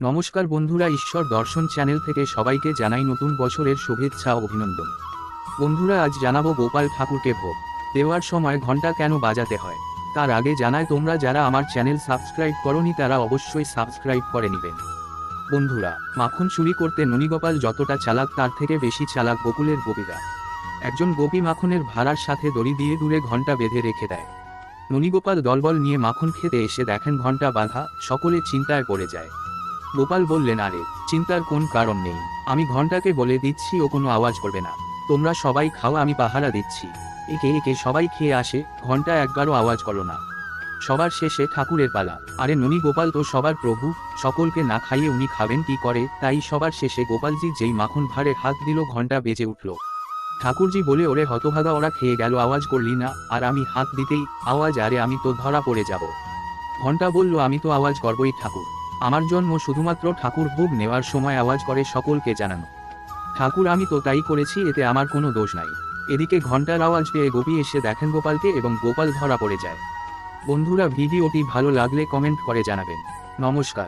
নমস্কার বন্ধুরা, ঈশ্বর দর্শন চ্যানেল থেকে সবাইকে জানাই নতুন বছরের শুভেচ্ছা ও অভিনন্দন। বন্ধুরা, আজ জানাবো গোপাল ঠাকুরকে ভোগ দেওয়ার সময় ঘন্টা কেন বাজাতে হয়। তার আগে জানাই, তোমরা যারা আমার চ্যানেল সাবস্ক্রাইব করনি তারা অবশ্যই সাবস্ক্রাইব করে নেবেন। বন্ধুরা, মাখন চুরি করতে ননীগোপাল যতটা চালাক তার থেকে বেশি চালাক গোকুলের গোপীরা। একজন গোপী মাখনের ভাড়ার সাথে দড়ি দিয়ে দূরে ঘন্টা বেঁধে রেখে দেয়। ননীগোপাল দলবল নিয়ে মাখন খেতে এসে দেখেন ঘন্টা বাঁধা, সকলে চিন্তায় পড়ে যায়। গোপাল বললেন, আরে চিন্তার কোন কারণ নেই, আমি ঘন্টাকে বলে দিচ্ছি ও কোনো আওয়াজ করবে না। তোমরা সবাই খাও, আমি পাহারা দিচ্ছি। একে একে সবাই খেয়ে আসে, ঘন্টা একবারও আওয়াজ করো না। সবার শেষে ঠাকুরের পালা। আরে ননী গোপাল তো সবার প্রভু, সকলকে না খাইয়ে উনি খাবেন কি করে, তাই সবার শেষে গোপালজি যেই মাখন ভাঁড়ে হাত দিল ঘন্টা বেজে উঠল। ঠাকুরজি বলে, ওরে হতভাগা, ওরা খেয়ে গেল, আওয়াজ করলি না, আর আমি হাত দিতেই আওয়াজ, আরে আমি তো ধরা পড়ে যাব। ঘন্টা বলল, আমি তো আওয়াজ করবই ঠাকুর, আমার জন্ম শুধুমাত্র ঠাকুর ভোগ নেওয়ার সময় আওয়াজ করে সকলকে জানানো। ঠাকুর, আমি তো তাই করেছি, এতে আমার কোনো দোষ নাই। এদিকে ঘন্টার আওয়াজ পেয়ে গোপী এসে দেখেন গোপালকে এবং গোপাল ধরা পড়ে যায়। বন্ধুরা, ভিডিওটি ভালো লাগলে কমেন্ট করে জানাবেন। নমস্কার।